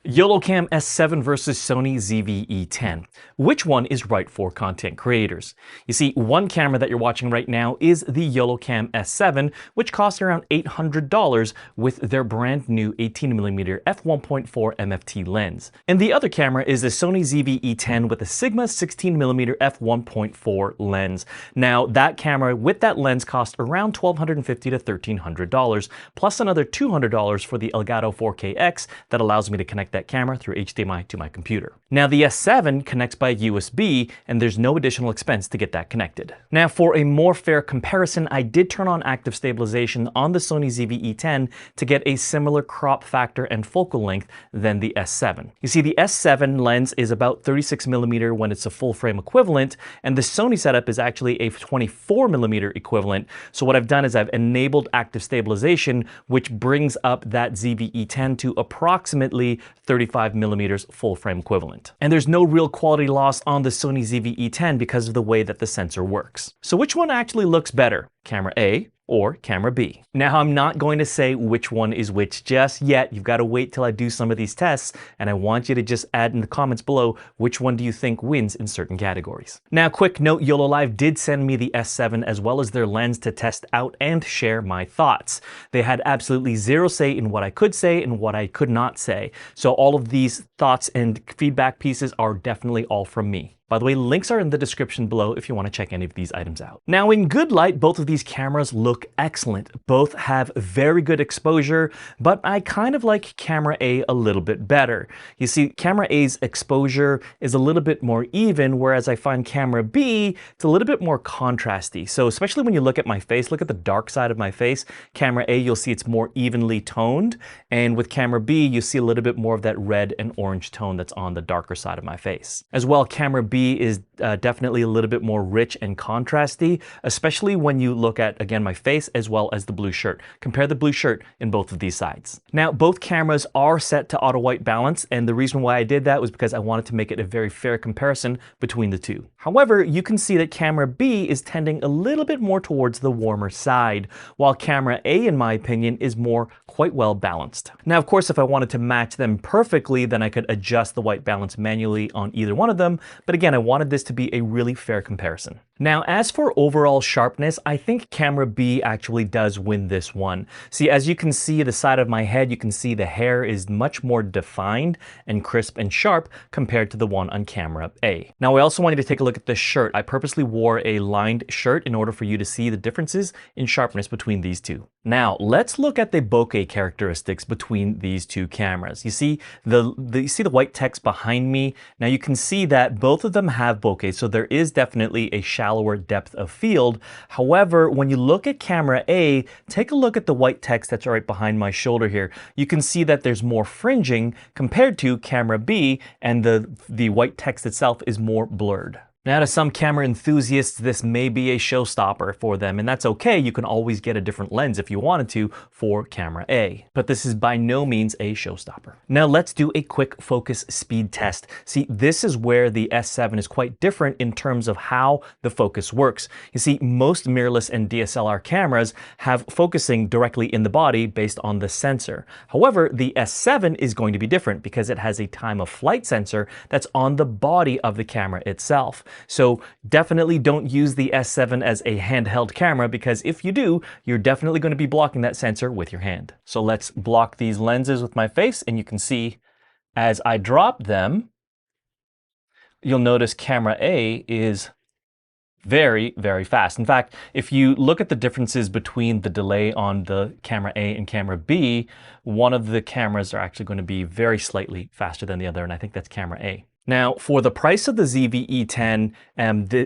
Yolocam S7 versus Sony ZV-E10. Which one is right for content creators? You see, one camera that you're watching right now is the Yolocam S7, which costs around $800 with their brand new 18mm f1.4 MFT lens. And the other camera is the Sony ZV-E10 with a Sigma 16mm f1.4 lens. Now, that camera with that lens costs around $1,250 to $1,300, plus another $200 for the Elgato 4K-X that allows me to connect that camera through HDMI to my computer. Now the S7 connects by USB and there's no additional expense to get that connected. Now for a more fair comparison, I did turn on active stabilization on the Sony ZV-E10 to get a similar crop factor and focal length than the S7. You see, the S7 lens is about 36mm when it's a full frame equivalent, and the Sony setup is actually a 24mm equivalent. So what I've done is I've enabled active stabilization, which brings up that ZV-E10 to approximately 35mm full frame equivalent. And there's no real quality loss on the Sony ZV-E10 because of the way that the sensor works. So which one actually looks better? Camera A or camera B? Now, I'm not going to say which one is which just yet. You've got to wait till I do some of these tests, and I want you to just add in the comments below which one do you think wins in certain categories. Now, quick note, Yololiv did send me the S7 as well as their lens to test out and share my thoughts. They had absolutely zero say in what I could say and what I could not say. So all of these thoughts and feedback pieces are definitely all from me. By the way, links are in the description below if you want to check any of these items out. Now, in good light, both of these cameras look excellent. Both have very good exposure, but I kind of like camera A a little bit better. You see, camera A's exposure is a little bit more even, whereas I find camera B, it's a little bit more contrasty. So especially when you look at my face, look at the dark side of my face, camera A, you'll see it's more evenly toned. And with camera B, you see a little bit more of that red and orange tone that's on the darker side of my face. As well, camera B is definitely a little bit more rich and contrasty, especially when you look at, again, my face as well as the blue shirt. Compare the blue shirt in both of these sides. Now, both cameras are set to auto white balance, and the reason why I did that was because I wanted to make it a very fair comparison between the two. However, you can see that camera B is tending a little bit more towards the warmer side, while camera A, in my opinion, is more quite well balanced. Now, of course, if I wanted to match them perfectly, then I could adjust the white balance manually on either one of them. But again, I wanted this to be a really fair comparison. Now, as for overall sharpness, I think camera B actually does win this one. See, as you can see the side of my head, you can see the hair is much more defined and crisp and sharp compared to the one on camera A. Now, I also want you to take a look at this shirt. I purposely wore a lined shirt in order for you to see the differences in sharpness between these two. Now, let's look at the bokeh characteristics between these two cameras. You see the white text behind me? Now you can see that both of them have bokeh, so there is definitely a shallower depth of field. However, when you look at camera A, take a look at the white text that's right behind my shoulder here. You can see that there's more fringing compared to camera B, and the white text itself is more blurred. Now, to some camera enthusiasts, this may be a showstopper for them, and that's okay. You can always get a different lens if you wanted to for camera A, but this is by no means a showstopper. Now, let's do a quick focus speed test. See, this is where the S7 is quite different in terms of how the focus works. You see, most mirrorless and DSLR cameras have focusing directly in the body based on the sensor. However, the S7 is going to be different because it has a time of flight sensor that's on the body of the camera itself. So definitely don't use the S7 as a handheld camera, because if you do, you're definitely going to be blocking that sensor with your hand. So let's block these lenses with my face, and you can see as I drop them, you'll notice camera A is very, very fast. In fact, if you look at the differences between the delay on the camera A and camera B, one of the cameras are actually going to be very slightly faster than the other, and I think that's camera A. Now, for the price of the ZV-E10,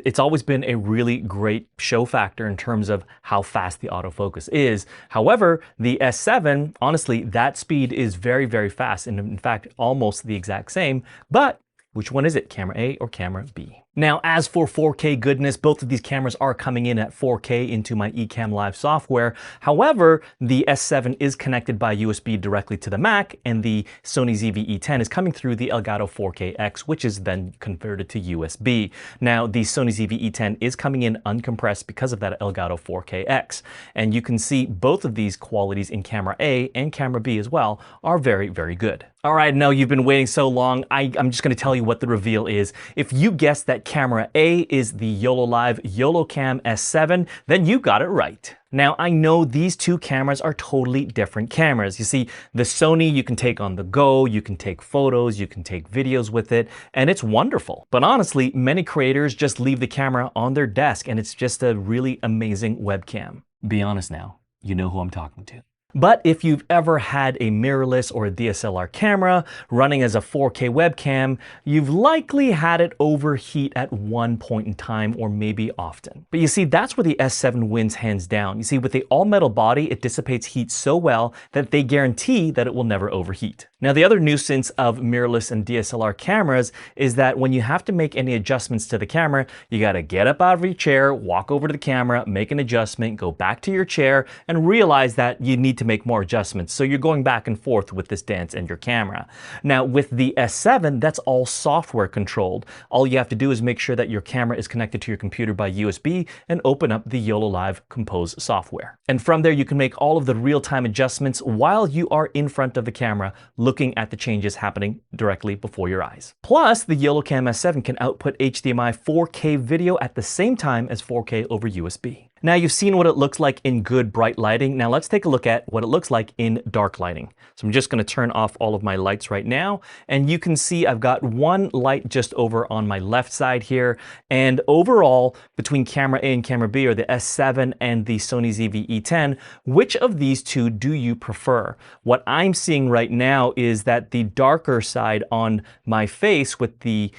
it's always been a really great show factor in terms of how fast the autofocus is. However, the S7, honestly, that speed is very, very fast, and in fact, almost the exact same. But which one is it, camera A or camera B? Now, as for 4K goodness, both of these cameras are coming in at 4K into my Ecamm Live software. However, the S7 is connected by USB directly to the Mac, and the Sony ZV-E10 is coming through the Elgato 4KX, which is then converted to USB. Now, the Sony ZV-E10 is coming in uncompressed because of that Elgato 4KX, and you can see both of these qualities in camera A and camera B as well are very, very good. All right, now you've been waiting so long, I'm just going to tell you what the reveal is. If you guessed that camera A is the Yololiv Yolocam S7, then you got it right. Now, I know these two cameras are totally different cameras. You see, the Sony you can take on the go, you can take photos, you can take videos with it, and it's wonderful. But honestly, many creators just leave the camera on their desk, and it's just a really amazing webcam. Be honest now, you know who I'm talking to. But if you've ever had a mirrorless or a DSLR camera running as a 4K webcam, you've likely had it overheat at one point in time or maybe often. But you see, that's where the S7 wins hands down. You see, with the all-metal body, it dissipates heat so well that they guarantee that it will never overheat. Now, the other nuisance of mirrorless and DSLR cameras is that when you have to make any adjustments to the camera, you gotta get up out of your chair, walk over to the camera, make an adjustment, go back to your chair, and realize that you need to make more adjustments. So you're going back and forth with this dance and your camera. Now, with the S7, that's all software controlled. All you have to do is make sure that your camera is connected to your computer by USB and open up the Yololiv Compose software. And from there, you can make all of the real-time adjustments while you are in front of the camera, looking at the changes happening directly before your eyes. Plus, the Yolocam S7 can output HDMI 4K video at the same time as 4K over USB. Now, you've seen what it looks like in good bright lighting. Now let's take a look at what it looks like in dark lighting. So I'm just going to turn off all of my lights right now, and you can see I've got one light just over on my left side here. And overall, between camera A and camera B, or the S7 and the Sony ZV-E10, which of these two do you prefer? What I'm seeing right now is that the darker side on my face with the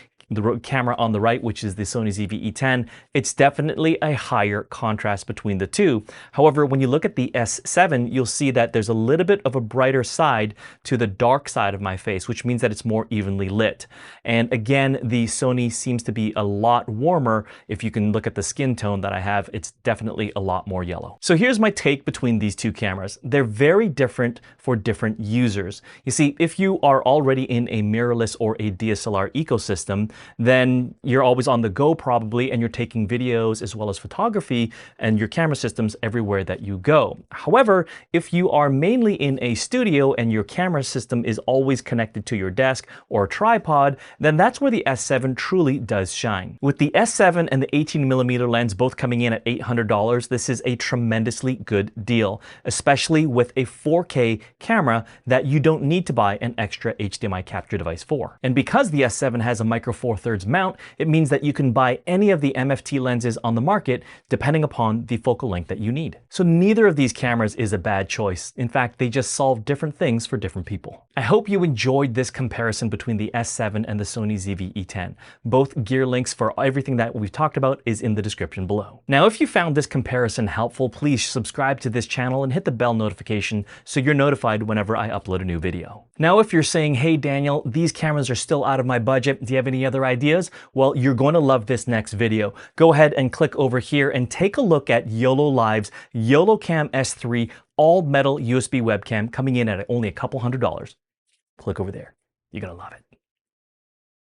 camera on the right, which is the Sony ZV-E10, it's definitely a higher contrast between the two. However, when you look at the S7, you'll see that there's a little bit of a brighter side to the dark side of my face, which means that it's more evenly lit. And again, the Sony seems to be a lot warmer. If you can look at the skin tone that I have, it's definitely a lot more yellow. So here's my take between these two cameras. They're very different for different users. You see, if you are already in a mirrorless or a DSLR ecosystem, then you're always on the go probably, and you're taking videos as well as photography and your camera systems everywhere that you go. However, if you are mainly in a studio and your camera system is always connected to your desk or a tripod, then that's where the S7 truly does shine. With the S7 and the 18mm lens both coming in at $800, this is a tremendously good deal, especially with a 4K camera that you don't need to buy an extra HDMI capture device for. And because the S7 has a micro Four Thirds mount, it means that you can buy any of the MFT lenses on the market depending upon the focal length that you need. So neither of these cameras is a bad choice. In fact, they just solve different things for different people. I hope you enjoyed this comparison between the S7 and the Sony ZV-E10. Both gear links for everything that we've talked about is in the description below. Now, if you found this comparison helpful, please subscribe to this channel and hit the bell notification so you're notified whenever I upload a new video. Now, if you're saying, hey Daniel, these cameras are still out of my budget, do you have any other ideas? Well, you're going to love this next video. Go ahead and click over here and take a look at Yololiv's Yolocam S3 all-metal USB webcam coming in at only a couple $100. Click over there. You're going to love it.